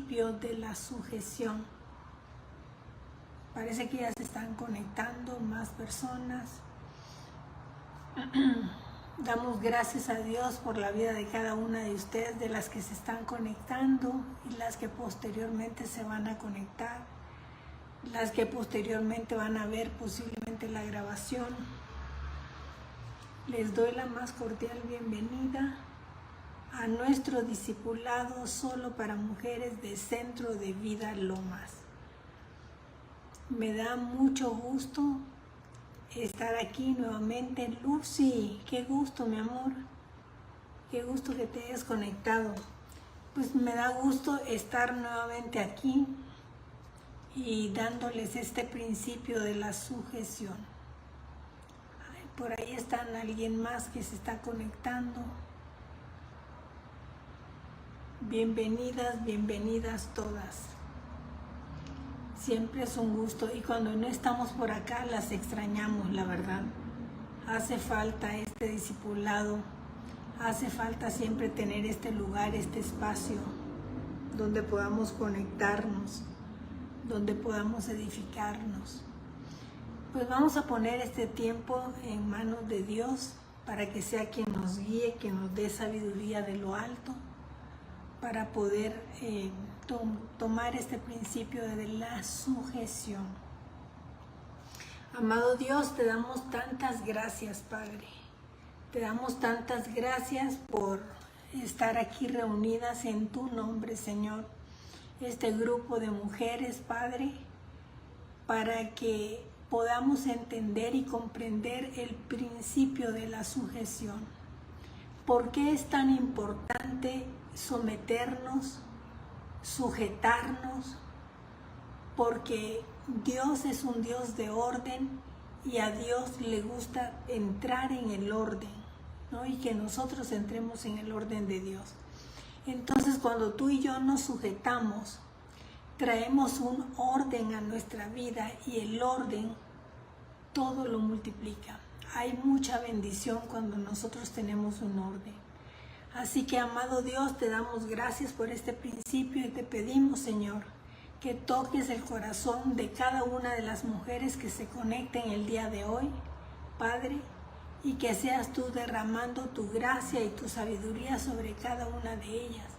principio de la sujeción. Parece que ya se están conectando más personas. Damos gracias a Dios por la vida de cada una de ustedes, de las que se están conectando y las que posteriormente se van a conectar, las que posteriormente van a ver posiblemente la grabación. Les doy la más cordial bienvenida a nuestro discipulado solo para mujeres de Centro de Vida Lomas. Me da mucho gusto estar aquí nuevamente. Lucy, qué gusto, mi amor, qué gusto que te hayas conectado. Pues me da gusto estar nuevamente aquí y dándoles este principio de la sujeción. Ay, por ahí están alguien más que se está conectando. Bienvenidas, bienvenidas todas. Siempre es un gusto y cuando no estamos por acá las extrañamos, la verdad. Hace falta este discipulado, hace falta siempre tener este lugar, este espacio donde podamos conectarnos, donde podamos edificarnos. Pues vamos a poner este tiempo en manos de Dios para que sea quien nos guíe, que nos dé sabiduría de lo alto, para poder tomar este principio de la sujeción. Amado Dios, te damos tantas gracias, Padre. Te damos tantas gracias por estar aquí reunidas en tu nombre, Señor. Este grupo de mujeres, Padre, para que podamos entender y comprender el principio de la sujeción. ¿Por qué es tan importante someternos, sujetarnos? Porque Dios es un Dios de orden y a Dios le gusta entrar en el orden, ¿no? Y que nosotros entremos en el orden de Dios. Entonces, cuando tú y yo nos sujetamos, traemos un orden a nuestra vida y el orden todo lo multiplica. Hay mucha bendición cuando nosotros tenemos un orden. Así que, amado Dios, te damos gracias por este principio y te pedimos, Señor, que toques el corazón de cada una de las mujeres que se conecten el día de hoy, Padre, y que seas tú derramando tu gracia y tu sabiduría sobre cada una de ellas.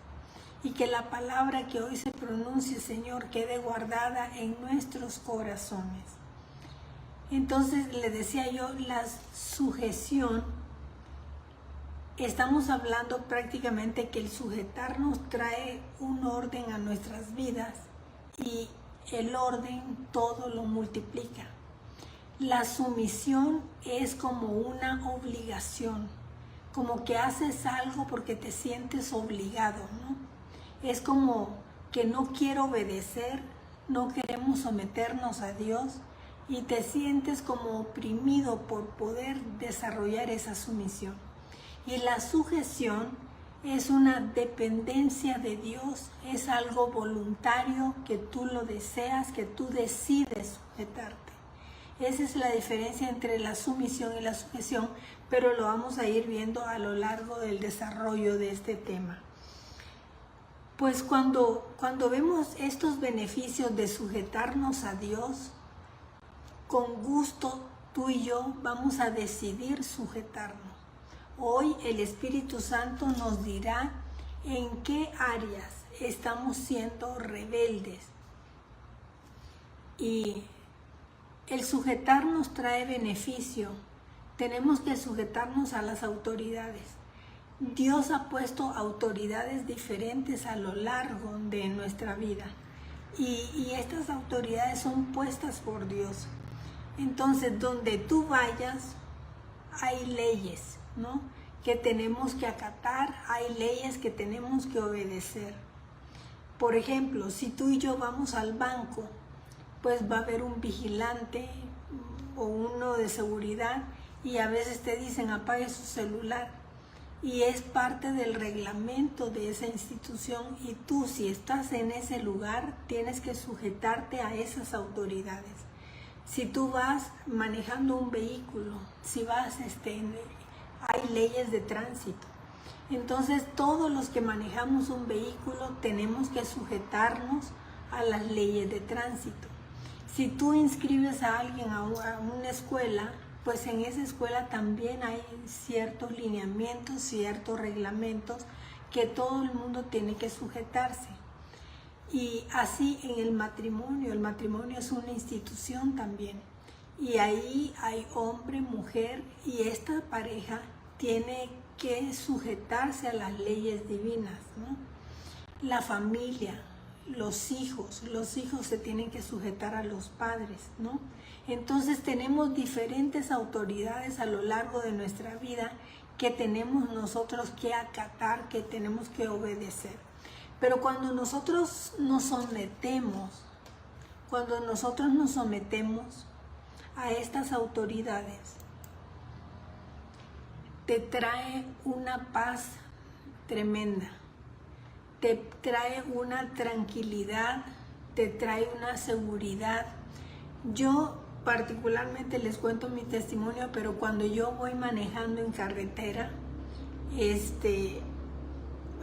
Y que la palabra que hoy se pronuncie, Señor, quede guardada en nuestros corazones. Entonces, le decía yo, la sujeción, estamos hablando prácticamente que el sujetarnos trae un orden a nuestras vidas y el orden todo lo multiplica. La sumisión es como una obligación, como que haces algo porque te sientes obligado, ¿no? Es como que no quiero obedecer, no queremos someternos a Dios y te sientes como oprimido por poder desarrollar esa sumisión. Y la sujeción es una dependencia de Dios, es algo voluntario que tú lo deseas, que tú decides sujetarte. Esa es la diferencia entre la sumisión y la sujeción, pero lo vamos a ir viendo a lo largo del desarrollo de este tema. Pues cuando vemos estos beneficios de sujetarnos a Dios, con gusto tú y yo vamos a decidir sujetarnos. Hoy el Espíritu Santo nos dirá en qué áreas estamos siendo rebeldes. Y el sujetarnos trae beneficio. Tenemos que sujetarnos a las autoridades. Dios ha puesto autoridades diferentes a lo largo de nuestra vida. Y estas autoridades son puestas por Dios. Entonces, donde tú vayas, hay leyes, ¿no?, que tenemos que acatar, hay leyes que tenemos que obedecer. Por ejemplo, si tú y yo vamos al banco, pues va a haber un vigilante o uno de seguridad y a veces te dicen apague su celular y es parte del reglamento de esa institución y tú, si estás en ese lugar, tienes que sujetarte a esas autoridades. Si tú vas manejando un vehículo, si vas hay leyes de tránsito. Entonces todos los que manejamos un vehículo tenemos que sujetarnos a las leyes de tránsito. Si tú inscribes a alguien a una escuela, pues en esa escuela también hay ciertos lineamientos, ciertos reglamentos que todo el mundo tiene que sujetarse. Y así en el matrimonio es una institución también. Y ahí hay hombre, mujer, y esta pareja tiene que sujetarse a las leyes divinas, ¿no? La familia, los hijos se tienen que sujetar a los padres, ¿no? Entonces tenemos diferentes autoridades a lo largo de nuestra vida que tenemos nosotros que acatar, que tenemos que obedecer. Pero cuando nosotros nos sometemos a estas autoridades, te trae una paz tremenda, te trae una tranquilidad, te trae una seguridad. Yo particularmente les cuento mi testimonio, pero cuando yo voy manejando en carretera,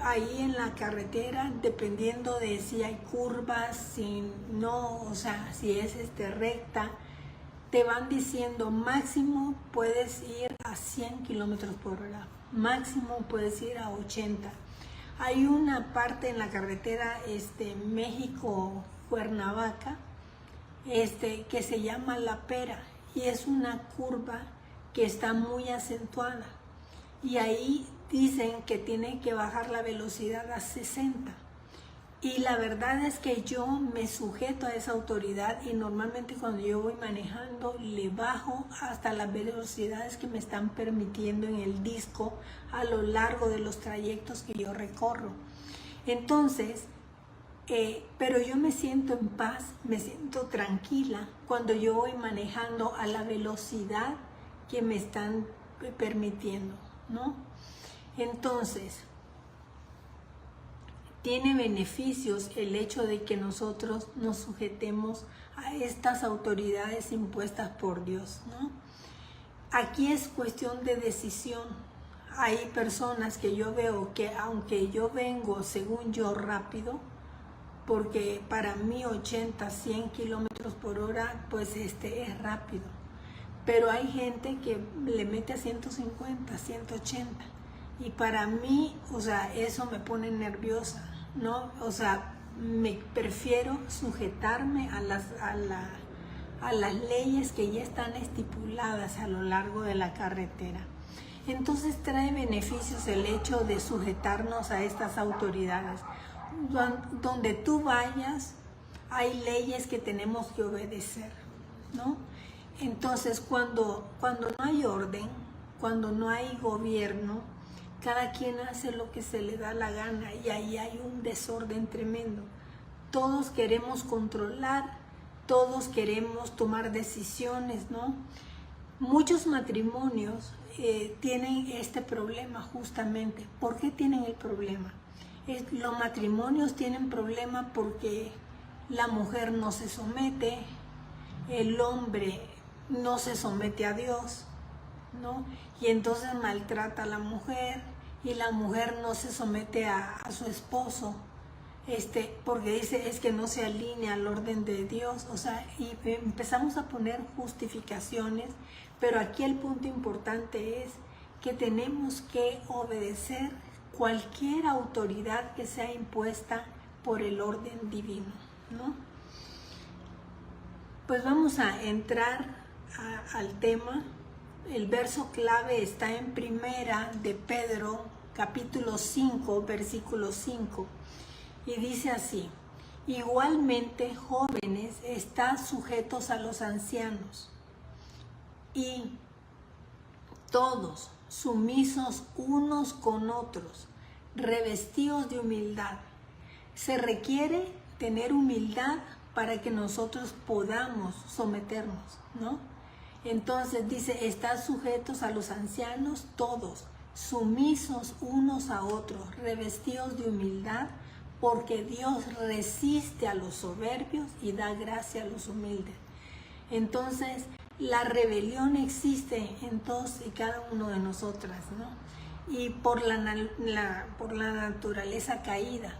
ahí en la carretera, dependiendo de si hay curvas, si no, o sea, si es recta, te van diciendo máximo puedes ir a 100 kilómetros por hora, máximo puedes ir a 80. Hay una parte en la carretera México-Cuernavaca que se llama La Pera, y es una curva que está muy acentuada, y ahí dicen que tienen que bajar la velocidad a 60. Y la verdad es que yo me sujeto a esa autoridad, y normalmente cuando yo voy manejando le bajo hasta las velocidades que me están permitiendo en el disco a lo largo de los trayectos que yo recorro. Entonces, pero yo me siento en paz, me siento tranquila cuando yo voy manejando a la velocidad que me están permitiendo, ¿no? Entonces, tiene beneficios el hecho de que nosotros nos sujetemos a estas autoridades impuestas por Dios, ¿no? Aquí es cuestión de decisión. Hay personas que yo veo que aunque yo vengo, según yo, rápido, porque para mí 80, 100 kilómetros por hora, pues es rápido. Pero hay gente que le mete a 150, 180. Y para mí, o sea, eso me pone nerviosa, ¿no? O sea, me prefiero sujetarme a las leyes que ya están estipuladas a lo largo de la carretera. Entonces trae beneficios el hecho de sujetarnos a estas autoridades. Donde tú vayas, hay leyes que tenemos que obedecer, ¿no? Entonces, cuando no hay orden, cuando no hay gobierno, cada quien hace lo que se le da la gana, y ahí hay un desorden tremendo. Todos queremos controlar, todos queremos tomar decisiones, ¿no? Muchos matrimonios tienen este problema justamente. ¿Por qué tienen el problema? Los matrimonios tienen problema porque la mujer no se somete, el hombre no se somete a Dios, ¿no? Y entonces maltrata a la mujer, y la mujer no se somete a su esposo, porque dice es que no se alinea al orden de Dios, o sea, y empezamos a poner justificaciones, pero aquí el punto importante es que tenemos que obedecer cualquier autoridad que sea impuesta por el orden divino, ¿no? Pues vamos a entrar al tema. El verso clave está en Primera de Pedro, capítulo 5, versículo 5, y dice así: igualmente, jóvenes, estad sujetos a los ancianos, y todos sumisos unos con otros, revestidos de humildad. Se requiere tener humildad para que nosotros podamos someternos, ¿no? Entonces dice, estad sujetos a los ancianos, todos, sumisos unos a otros, revestidos de humildad, porque Dios resiste a los soberbios y da gracia a los humildes. Entonces, la rebelión existe en todos y cada uno de nosotras, ¿no? y por la naturaleza caída.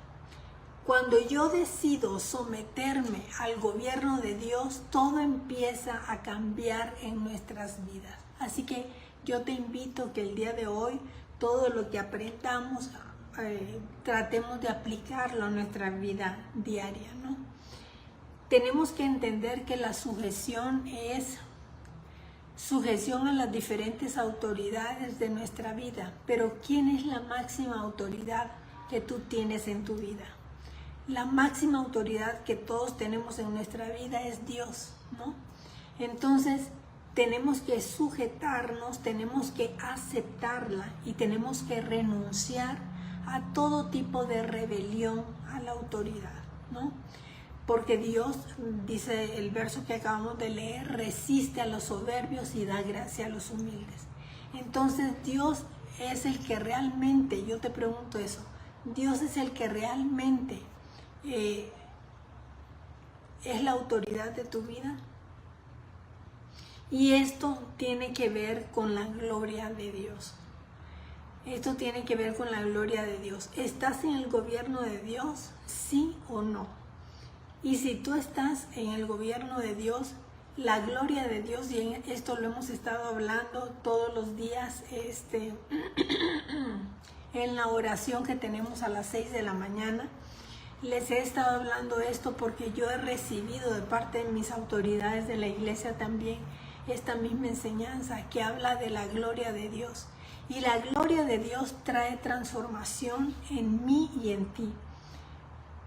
Cuando yo decido someterme al gobierno de Dios, todo empieza a cambiar en nuestras vidas. Así que yo te invito que el día de hoy, todo lo que aprendamos, tratemos de aplicarlo a nuestra vida diaria, ¿no? Tenemos que entender que la sujeción es sujeción a las diferentes autoridades de nuestra vida. Pero ¿quién es la máxima autoridad que tú tienes en tu vida? La máxima autoridad que todos tenemos en nuestra vida es Dios, ¿no? Entonces, tenemos que sujetarnos, tenemos que aceptarla y tenemos que renunciar a todo tipo de rebelión a la autoridad, ¿no? Porque Dios, dice el verso que acabamos de leer, resiste a los soberbios y da gracia a los humildes. Entonces, Dios es el que realmente, yo te pregunto eso, Dios es el que realmente es la autoridad de tu vida. Y esto tiene que ver con la gloria de Dios. Esto tiene que ver con la gloria de Dios. ¿Estás en el gobierno de Dios? ¿Sí o no? Y si tú estás en el gobierno de Dios, la gloria de Dios, y esto lo hemos estado hablando todos los días en la oración que tenemos a las 6 de la mañana, les he estado hablando esto porque yo he recibido de parte de mis autoridades de la iglesia también esta misma enseñanza que habla de la gloria de Dios. Y la gloria de Dios trae transformación en mí y en ti.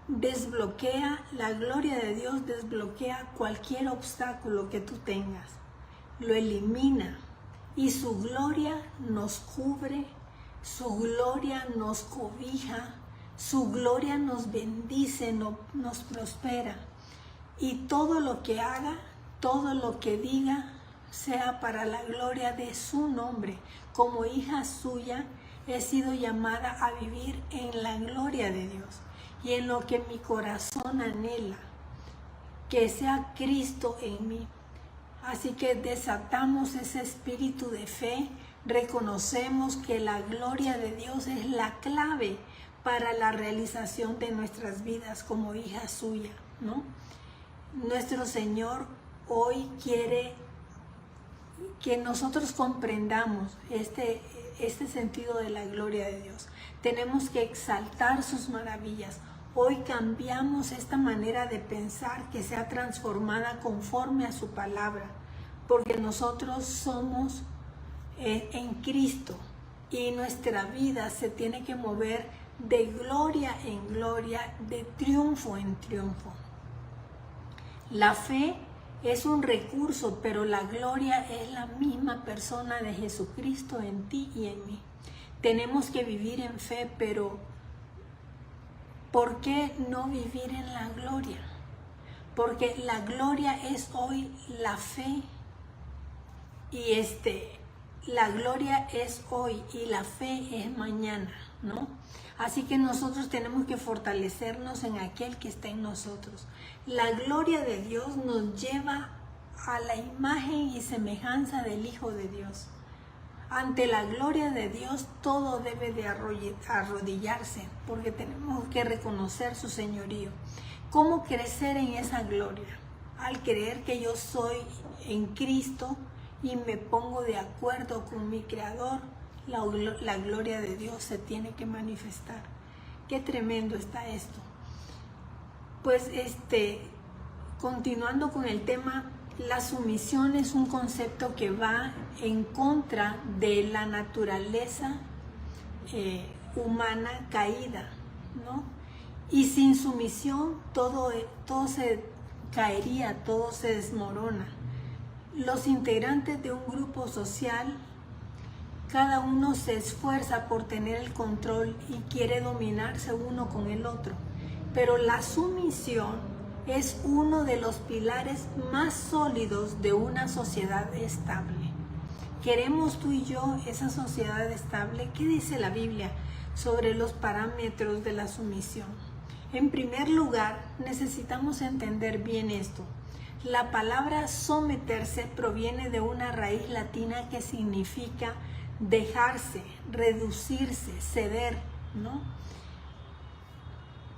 Desbloquea, la gloria de Dios desbloquea cualquier obstáculo que tú tengas. Lo elimina y su gloria nos cubre, su gloria nos cobija, su gloria nos bendice, nos prospera. Y todo lo que haga, todo lo que diga, sea para la gloria de su nombre. Como hija suya, he sido llamada a vivir en la gloria de Dios y en lo que mi corazón anhela, que sea Cristo en mí. Así que desatamos ese espíritu de fe, reconocemos que la gloria de Dios es la clave para la realización de nuestras vidas como hija suya, ¿no? Nuestro Señor hoy quiere que nosotros comprendamos este sentido de la gloria de Dios. Tenemos que exaltar sus maravillas. Hoy cambiamos esta manera de pensar que sea transformada conforme a su palabra, porque nosotros somos en Cristo y nuestra vida se tiene que mover de gloria en gloria, de triunfo en triunfo. La fe es un recurso, pero la gloria es la misma persona de Jesucristo en ti y en mí. Tenemos que vivir en fe, pero ¿por qué no vivir en la gloria? Porque la gloria es hoy la fe y la gloria es hoy y la fe es mañana, ¿no? Así que nosotros tenemos que fortalecernos en aquel que está en nosotros. La gloria de Dios nos lleva a la imagen y semejanza del Hijo de Dios. Ante la gloria de Dios todo debe de arrodillarse, porque tenemos que reconocer su señorío. ¿Cómo crecer en esa gloria? Al creer que yo soy en Cristo y me pongo de acuerdo con mi Creador, la gloria de Dios se tiene que manifestar. Qué tremendo está esto. Pues continuando con el tema, la sumisión es un concepto que va en contra de la naturaleza humana caída, ¿no? Y sin sumisión todo se caería, todo se desmorona. Los integrantes de un grupo social, cada uno se esfuerza por tener el control y quiere dominarse uno con el otro. Pero la sumisión es uno de los pilares más sólidos de una sociedad estable. ¿Queremos tú y yo esa sociedad estable? ¿Qué dice la Biblia sobre los parámetros de la sumisión? En primer lugar, necesitamos entender bien esto. La palabra someterse proviene de una raíz latina que significa dejarse, reducirse, ceder, ¿no?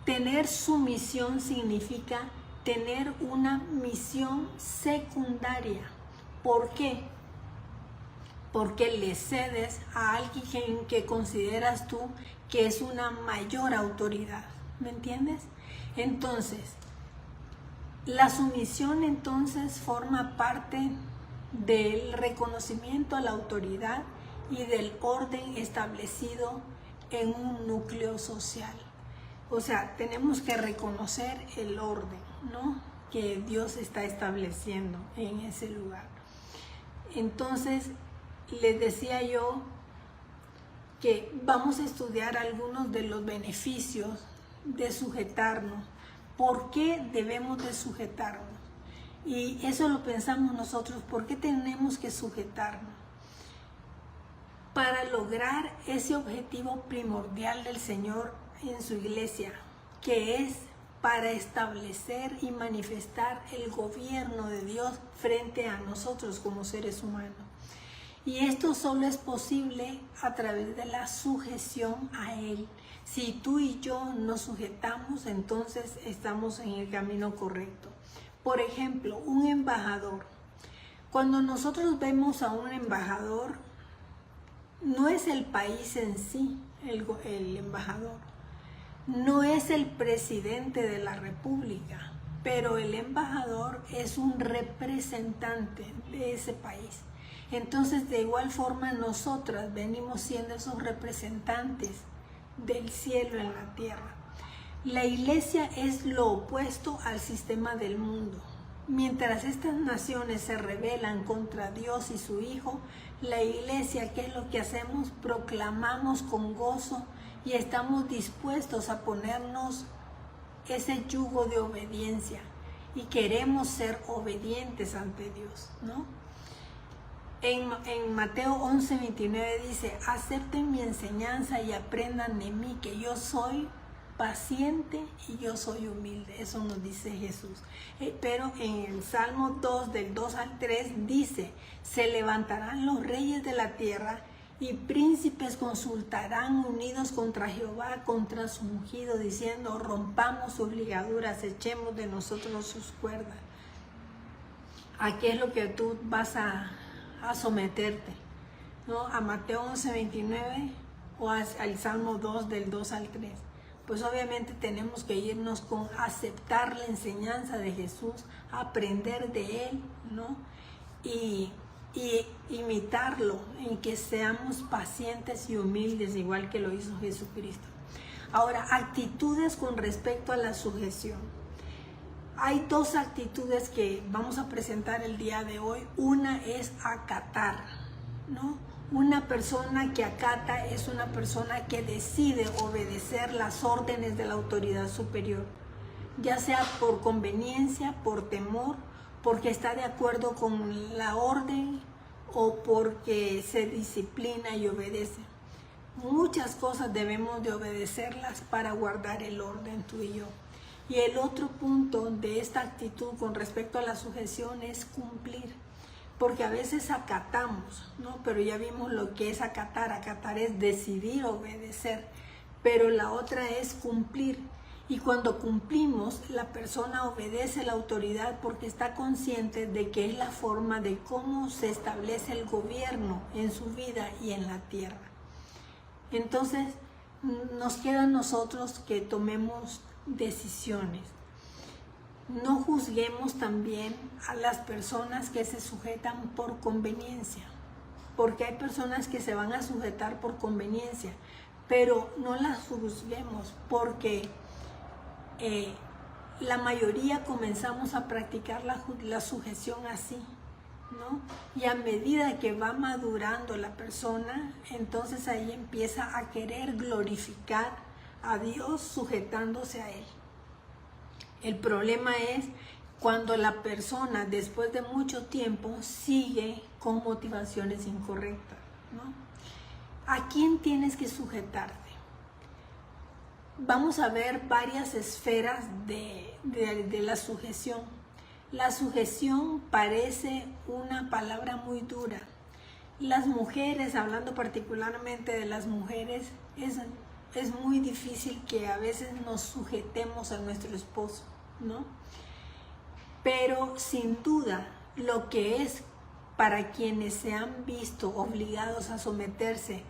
Tener sumisión significa tener una misión secundaria. ¿Por qué? Porque le cedes a alguien que consideras tú que es una mayor autoridad. ¿Me entiendes? Entonces, la sumisión entonces forma parte del reconocimiento a la autoridad y del orden establecido en un núcleo social. O sea, tenemos que reconocer el orden, ¿no?, que Dios está estableciendo en ese lugar. Entonces, les decía yo que vamos a estudiar algunos de los beneficios de sujetarnos. ¿Por qué debemos de sujetarnos? Y eso lo pensamos nosotros. ¿Por qué tenemos que sujetarnos? Para lograr ese objetivo primordial del Señor en su iglesia, que es para establecer y manifestar el gobierno de Dios frente a nosotros como seres humanos. Y esto solo es posible a través de la sujeción a Él. Si tú y yo nos sujetamos, entonces estamos en el camino correcto. Por ejemplo, un embajador. Cuando nosotros vemos a un embajador, no es el país en sí el embajador, no es el presidente de la república, pero el embajador es un representante de ese país. Entonces, de igual forma, nosotras venimos siendo esos representantes del cielo en la tierra. La iglesia es lo opuesto al sistema del mundo. Mientras estas naciones se rebelan contra Dios y su Hijo, la iglesia, ¿qué es lo que hacemos? Proclamamos con gozo y estamos dispuestos a ponernos ese yugo de obediencia y queremos ser obedientes ante Dios, ¿no? En Mateo 11:29 dice: acepten mi enseñanza y aprendan de mí, que yo soy paciente y yo soy humilde. Eso nos dice Jesús. Pero en el Salmo 2, del 2 al 3, dice: se levantarán los reyes de la tierra y príncipes consultarán unidos contra Jehová, contra su ungido, diciendo: rompamos sus ligaduras, echemos de nosotros sus cuerdas. ¿A qué es lo que tú vas a someterte? ¿No? ¿A Mateo 11:29 o al Salmo 2, del 2 al 3? Pues obviamente tenemos que irnos con aceptar la enseñanza de Jesús, aprender de Él, ¿no? Y imitarlo, en que seamos pacientes y humildes, igual que lo hizo Jesucristo. Ahora, actitudes con respecto a la sujeción. Hay dos actitudes que vamos a presentar el día de hoy. Una es acatar, ¿no? Una persona que acata es una persona que decide obedecer las órdenes de la autoridad superior, ya sea por conveniencia, por temor, porque está de acuerdo con la orden o porque se disciplina y obedece. Muchas cosas debemos de obedecerlas para guardar el orden, tú y yo. Y el otro punto de esta actitud con respecto a la sujeción es cumplir. Porque a veces acatamos, ¿no? Pero ya vimos lo que es acatar. Acatar es decidir obedecer, pero la otra es cumplir. Y cuando cumplimos, la persona obedece la autoridad porque está consciente de que es la forma de cómo se establece el gobierno en su vida y en la tierra. Entonces, nos queda a nosotros que tomemos decisiones. No juzguemos también a las personas que se sujetan por conveniencia, porque hay personas que se van a sujetar por conveniencia, pero no las juzguemos porque la mayoría comenzamos a practicar la sujeción así, ¿no? Y a medida que va madurando la persona, entonces ahí empieza a querer glorificar a Dios sujetándose a Él. El problema es cuando la persona después de mucho tiempo sigue con motivaciones incorrectas, ¿no? ¿A quién tienes que sujetarte? Vamos a ver varias esferas de la sujeción. La sujeción parece una palabra muy dura, Las mujeres, hablando particularmente de las mujeres, es muy difícil que a veces nos sujetemos a nuestro esposo, ¿no? Pero sin duda, lo que es para quienes se han visto obligados a someterse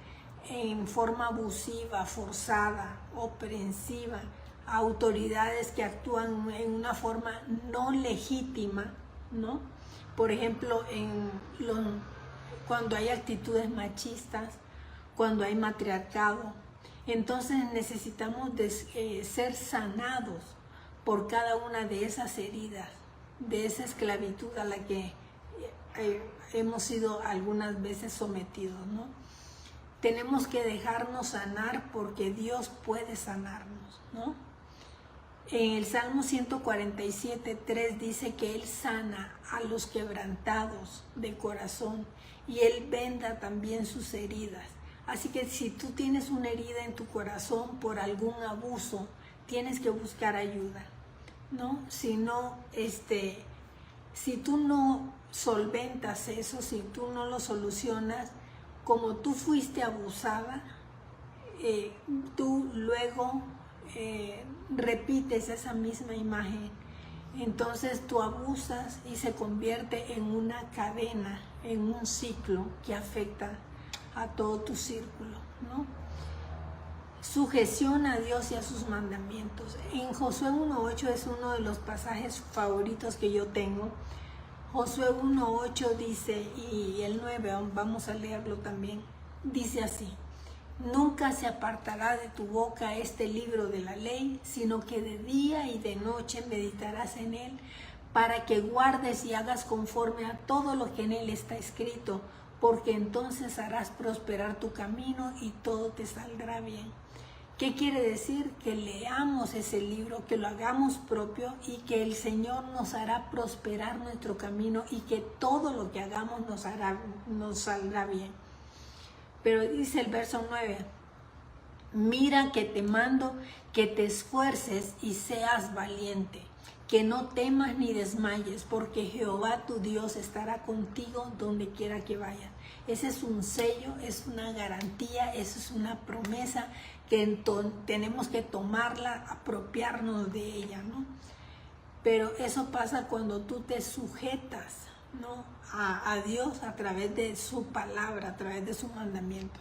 en forma abusiva, forzada, opresiva, a autoridades que actúan en una forma no legítima, ¿no? Por ejemplo, cuando hay actitudes machistas, cuando hay matriarcado, entonces necesitamos ser sanados por cada una de esas heridas, de esa esclavitud a la que hemos sido algunas veces sometidos, ¿no? Tenemos que dejarnos sanar porque Dios puede sanarnos, ¿no? En el Salmo 147:3 dice que Él sana a los quebrantados de corazón y Él venda también sus heridas. Así que si tú tienes una herida en tu corazón por algún abuso, tienes que buscar ayuda, ¿no? Si no, si tú no solventas eso, si tú no lo solucionas, como tú fuiste abusada, tú luego repites esa misma imagen. Entonces tú abusas y se convierte en una cadena, en un ciclo que afecta a todo tu círculo, ¿no? Sujeción a Dios y a sus mandamientos. En Josué 1:8 es uno de los pasajes favoritos que yo tengo. Josué 1:8 dice, y el 9, vamos a leerlo también, dice así: nunca se apartará de tu boca este libro de la ley, sino que de día y de noche meditarás en él, para que guardes y hagas conforme a todo lo que en él está escrito, porque entonces harás prosperar tu camino y todo te saldrá bien. ¿Qué quiere decir? Que leamos ese libro, que lo hagamos propio y que el Señor nos hará prosperar nuestro camino y que todo lo que hagamos nos saldrá bien. Pero dice el verso 9, mira que te mando que te esfuerces y seas valiente, que no temas ni desmayes, porque Jehová tu Dios estará contigo donde quiera que vayas. Ese es un sello, es una garantía, esa es una promesa que tenemos que tomarla, apropiarnos de ella, ¿no? Pero eso pasa cuando tú te sujetas, ¿no?, a Dios a través de su palabra, a través de sus mandamientos.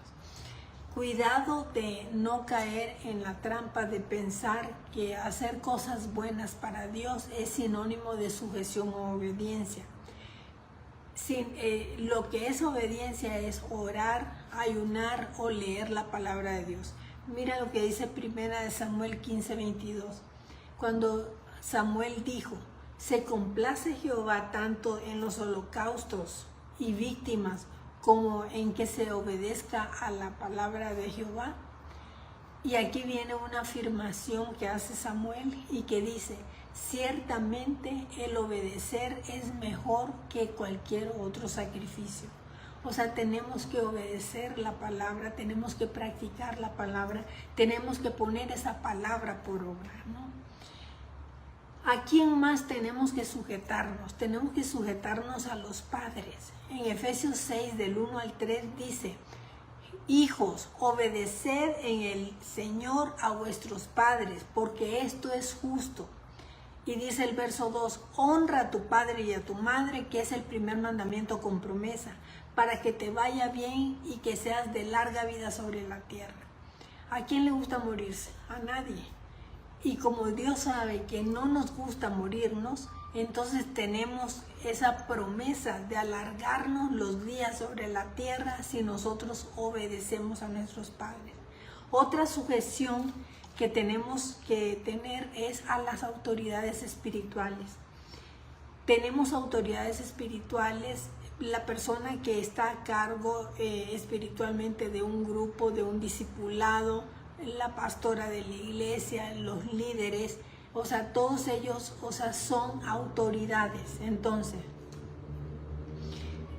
Cuidado de no caer en la trampa de pensar que hacer cosas buenas para Dios es sinónimo de sujeción o obediencia. Lo que es obediencia es orar, ayunar o leer la palabra de Dios. Mira lo que dice 1 Samuel 15:22. Cuando Samuel dijo, se complace Jehová tanto en los holocaustos y víctimas como en que se obedezca a la palabra de Jehová. Y aquí viene una afirmación que hace Samuel y que dice, ciertamente el obedecer es mejor que cualquier otro sacrificio. O sea, tenemos que obedecer la palabra, tenemos que practicar la palabra, tenemos que poner esa palabra por obra, ¿no? ¿A quién más tenemos que sujetarnos? Tenemos que sujetarnos a los padres. En Efesios 6, del 1 al 3 dice, hijos, obedeced en el Señor a vuestros padres, porque esto es justo. Y dice el verso 2, honra a tu padre y a tu madre, que es el primer mandamiento con promesa, para que te vaya bien y que seas de larga vida sobre la tierra. ¿A quién le gusta morirse? A nadie. Y como Dios sabe que no nos gusta morirnos, entonces tenemos esa promesa de alargarnos los días sobre la tierra si nosotros obedecemos a nuestros padres. Otra sujeción que tenemos que tener es a las autoridades espirituales. Tenemos autoridades espirituales, la persona que está a cargo espiritualmente de un grupo, de un discipulado, la pastora de la iglesia, los líderes, o sea, todos ellos, o sea, son autoridades. Entonces,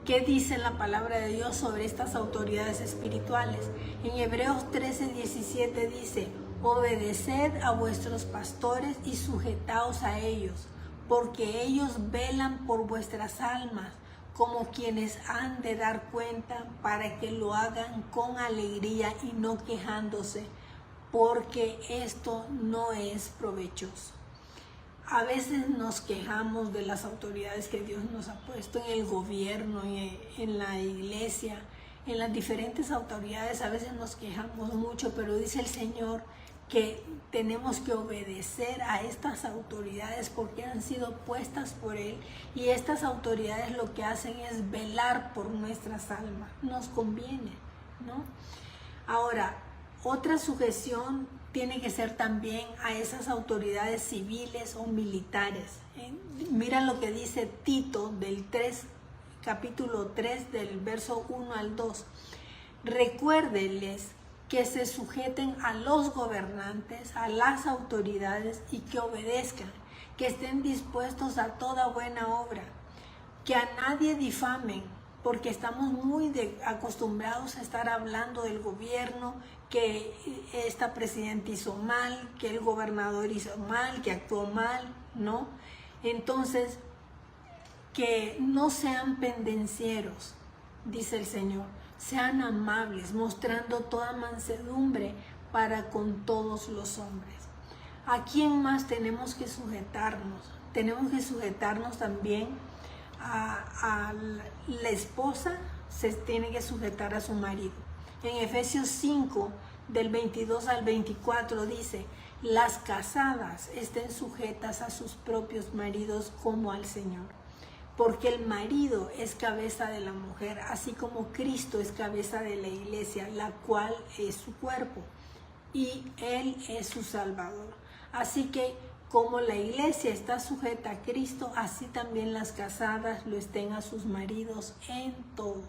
¿qué dice la palabra de Dios sobre estas autoridades espirituales? En Hebreos 13:17 dice, obedeced a vuestros pastores y sujetaos a ellos, porque ellos velan por vuestras almas, como quienes han de dar cuenta, para que lo hagan con alegría y no quejándose, porque esto no es provechoso. A veces nos quejamos de las autoridades que Dios nos ha puesto en el gobierno, en la iglesia, en las diferentes autoridades. A veces nos quejamos mucho, pero dice el Señor que tenemos que obedecer a estas autoridades porque han sido puestas por Él, y estas autoridades lo que hacen es velar por nuestras almas. Nos conviene, ¿no? Ahora, otra sujeción tiene que ser también a esas autoridades civiles o militares. Mira lo que dice Tito capítulo 3, del verso 1 al 2. Recuérdenles que se sujeten a los gobernantes, a las autoridades, y que obedezcan, que estén dispuestos a toda buena obra, que a nadie difamen, porque estamos muy acostumbrados a estar hablando del gobierno, que esta presidenta hizo mal, que el gobernador hizo mal, que actuó mal, ¿no? Entonces, que no sean pendencieros, dice el Señor, sean amables, mostrando toda mansedumbre para con todos los hombres. ¿A quién más tenemos que sujetarnos? Tenemos que sujetarnos también a la esposa, se tiene que sujetar a su marido. En Efesios 5, del 22 al 24 dice: las casadas estén sujetas a sus propios maridos como al Señor, porque el marido es cabeza de la mujer, así como Cristo es cabeza de la iglesia, la cual es su cuerpo, y Él es su Salvador. Así que como la iglesia está sujeta a Cristo, así también las casadas lo estén a sus maridos en todo.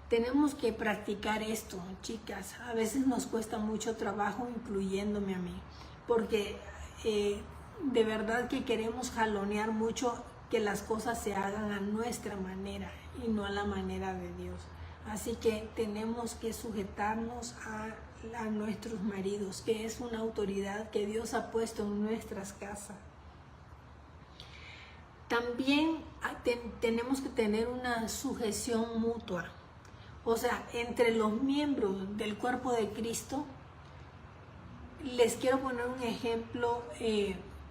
Tenemos que practicar esto, chicas. A veces nos cuesta mucho trabajo, incluyéndome a mí, porque de verdad que queremos jalonear mucho que las cosas se hagan a nuestra manera y no a la manera de Dios. Así que tenemos que sujetarnos a nuestros maridos, que es una autoridad que Dios ha puesto en nuestras casas. También tenemos que tener una sujeción mutua, o sea, entre los miembros del cuerpo de Cristo. Les quiero poner un ejemplo,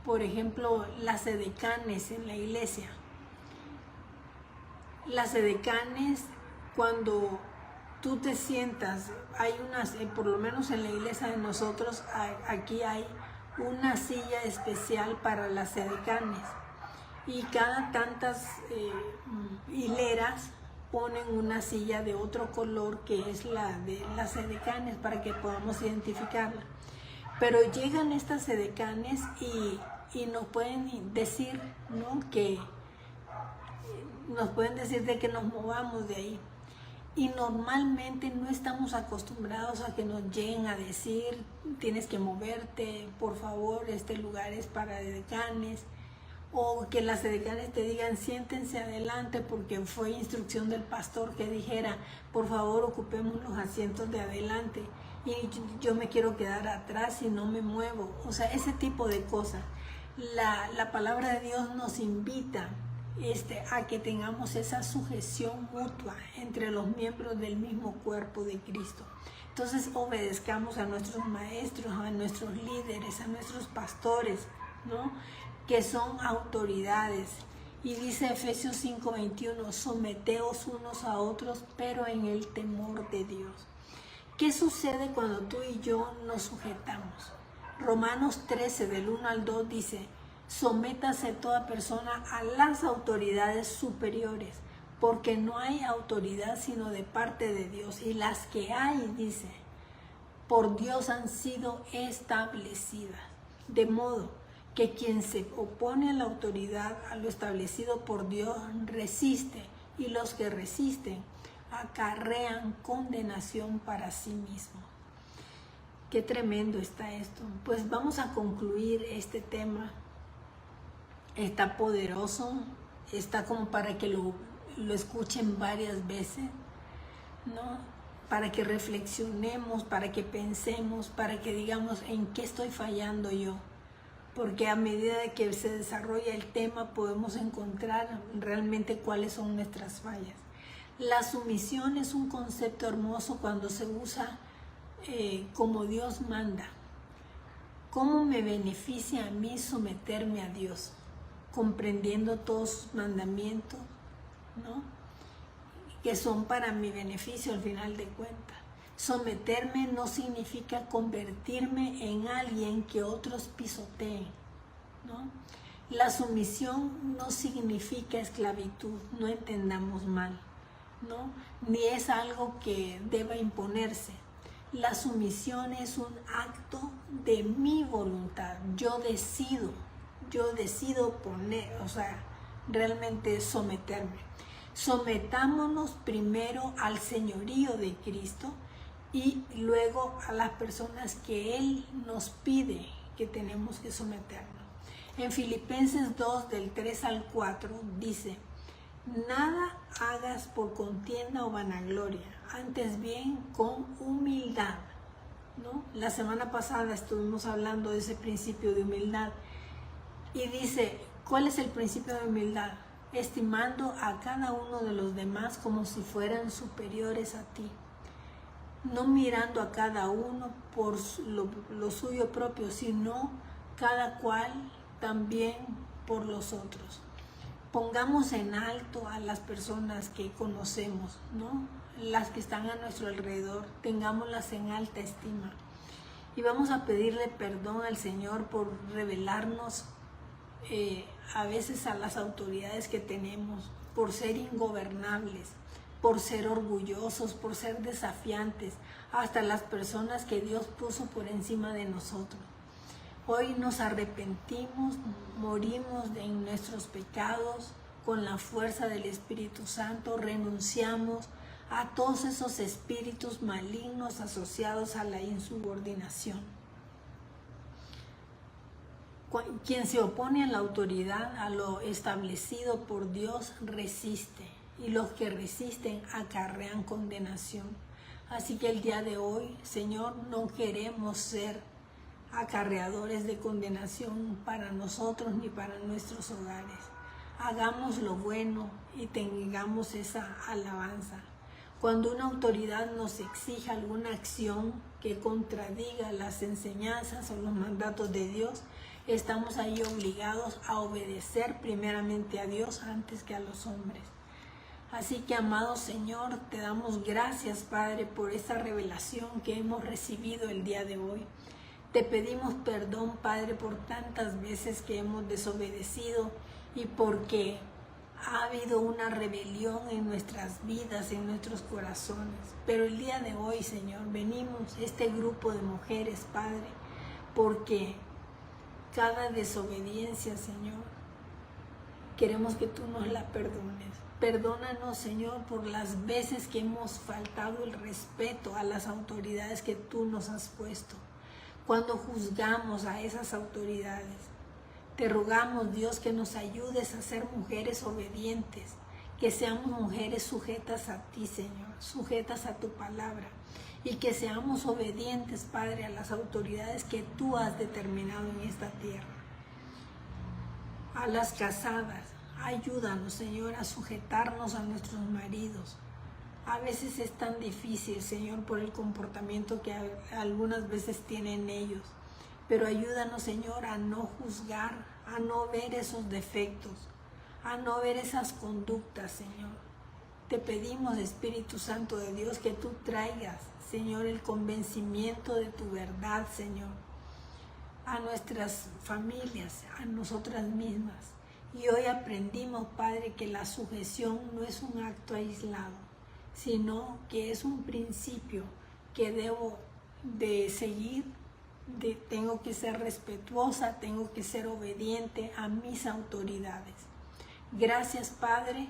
por ejemplo, las edecanes en la iglesia. Las edecanes, cuando tú te sientas, hay unas, por lo menos en la iglesia de nosotros, aquí hay una silla especial para las edecanes, y cada tantas hileras ponen una silla de otro color que es la de las edecanes para que podamos identificarla. Pero llegan estas edecanes y nos pueden decir, ¿no?, que nos pueden decir de que nos movamos de ahí. Y normalmente no estamos acostumbrados a que nos lleguen a decir: tienes que moverte, por favor, este lugar es para edecanes. O que las edecanes te digan: siéntense adelante, porque fue instrucción del pastor que dijera: por favor, ocupemos los asientos de adelante, y yo me quiero quedar atrás y no me muevo. O sea, ese tipo de cosas. La palabra de Dios nos invita a que tengamos esa sujeción mutua entre los miembros del mismo cuerpo de Cristo. Entonces obedezcamos a nuestros maestros, a nuestros líderes, a nuestros pastores, ¿no?, que son autoridades. Y dice Efesios 5:21, someteos unos a otros, pero en el temor de Dios. ¿Qué sucede cuando tú y yo nos sujetamos? Romanos 13, del 1 al 2 dice: sométase toda persona a las autoridades superiores, porque no hay autoridad sino de parte de Dios, y las que hay, dice, por Dios han sido establecidas. De modo que quien se opone a la autoridad, a lo establecido por Dios, resiste, y los que resisten acarrean condenación para sí mismos. Qué tremendo está esto. Pues vamos a concluir este tema. Está poderoso, está como para que lo escuchen varias veces, ¿no?, para que reflexionemos, para que pensemos, para que digamos: ¿en qué estoy fallando yo? porque a medida de que se desarrolla el tema podemos encontrar realmente cuáles son nuestras fallas. La sumisión es un concepto hermoso cuando se usa como Dios manda. ¿Cómo me beneficia a mí someterme a Dios? Comprendiendo todos sus mandamientos, ¿no? Que son para mi beneficio al final de cuentas. Someterme no significa convertirme en alguien que otros pisoteen, ¿no? La sumisión no significa esclavitud, no entendamos mal, ¿no? Ni es algo que deba imponerse. La sumisión es un acto de mi voluntad. Yo decido realmente someterme. Sometámonos primero al señorío de Cristo y luego a las personas que Él nos pide que tenemos que someternos. En Filipenses 2, del 3 al 4, dice: nada hagas por contienda o vanagloria, antes bien con humildad, ¿no? La semana pasada estuvimos hablando de ese principio de humildad y dice, ¿cuál es el principio de humildad? Estimando a cada uno de los demás como si fueran superiores a ti, no mirando a cada uno por lo suyo propio, sino cada cual también por los otros. Pongamos en alto a las personas que conocemos, ¿no? Las que están a nuestro alrededor, tengámoslas en alta estima. Y vamos a pedirle perdón al Señor por revelarnos a veces a las autoridades que tenemos, por ser ingobernables, por ser orgullosos, por ser desafiantes, hasta las personas que Dios puso por encima de nosotros. Hoy nos arrepentimos, morimos en nuestros pecados con la fuerza del Espíritu Santo, renunciamos a todos esos espíritus malignos asociados a la insubordinación. Quien se opone a la autoridad, a lo establecido por Dios, resiste, y los que resisten acarrean condenación. Así que el día de hoy, Señor, no queremos ser acarreadores de condenación para nosotros ni para nuestros hogares. Hagamos lo bueno y tengamos esa alabanza. Cuando una autoridad nos exija alguna acción que contradiga las enseñanzas o los mandatos de Dios, estamos ahí obligados a obedecer primeramente a Dios antes que a los hombres. Así que, amado Señor, te damos gracias, Padre, por esta revelación que hemos recibido el día de hoy. Te pedimos perdón, Padre, por tantas veces que hemos desobedecido y porque ha habido una rebelión en nuestras vidas, en nuestros corazones. Pero el día de hoy, Señor, venimos este grupo de mujeres, Padre, porque cada desobediencia, Señor, queremos que tú nos la perdones. Perdónanos, Señor, por las veces que hemos faltado el respeto a las autoridades que tú nos has puesto. Cuando juzgamos a esas autoridades, te rogamos, Dios, que nos ayudes a ser mujeres obedientes, que seamos mujeres sujetas a ti, Señor, sujetas a tu palabra, y que seamos obedientes, Padre, a las autoridades que tú has determinado en esta tierra. A las casadas, ayúdanos, Señor, a sujetarnos a nuestros maridos. A veces es tan difícil, Señor, por el comportamiento que algunas veces tienen ellos. Pero ayúdanos, Señor, a no juzgar, a no ver esos defectos, a no ver esas conductas, Señor. Te pedimos, Espíritu Santo de Dios, que tú traigas, Señor, el convencimiento de tu verdad, Señor, a nuestras familias, a nosotras mismas. Y hoy aprendimos, Padre, que la sujeción no es un acto aislado, sino que es un principio que debo de seguir. Tengo que ser respetuosa, tengo que ser obediente a mis autoridades. Gracias, Padre,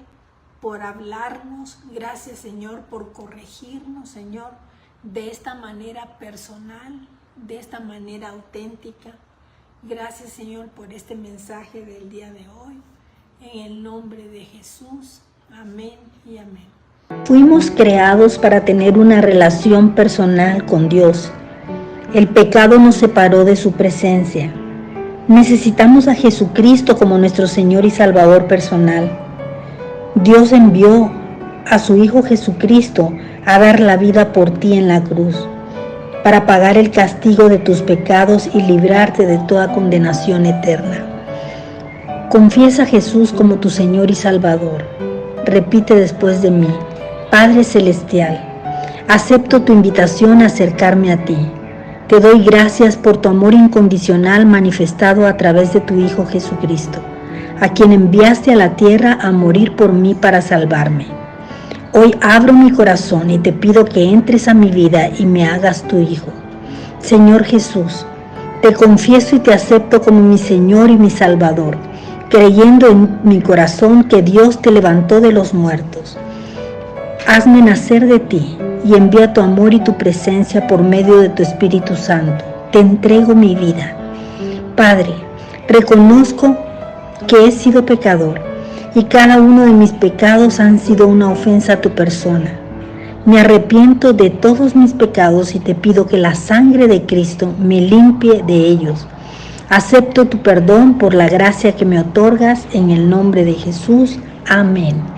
por hablarnos. Gracias, Señor, por corregirnos, Señor, de esta manera personal, de esta manera auténtica. Gracias, Señor, por este mensaje del día de hoy. En el nombre de Jesús. Amén y amén. Fuimos creados para tener una relación personal con Dios. El pecado nos separó de su presencia. Necesitamos a Jesucristo como nuestro Señor y Salvador personal. Dios envió a su Hijo Jesucristo a dar la vida por ti en la cruz, para pagar el castigo de tus pecados y librarte de toda condenación eterna. Confiesa a Jesús como tu Señor y Salvador. Repite después de mí: Padre Celestial, acepto tu invitación a acercarme a ti. Te doy gracias por tu amor incondicional manifestado a través de tu Hijo Jesucristo, a quien enviaste a la tierra a morir por mí para salvarme. Hoy abro mi corazón y te pido que entres a mi vida y me hagas tu Hijo. Señor Jesús, te confieso y te acepto como mi Señor y mi Salvador, creyendo en mi corazón que Dios te levantó de los muertos. Hazme nacer de ti y envía tu amor y tu presencia por medio de tu Espíritu Santo. Te entrego mi vida. Padre, reconozco que he sido pecador y cada uno de mis pecados han sido una ofensa a tu persona. Me arrepiento de todos mis pecados y te pido que la sangre de Cristo me limpie de ellos. Acepto tu perdón por la gracia que me otorgas en el nombre de Jesús. Amén.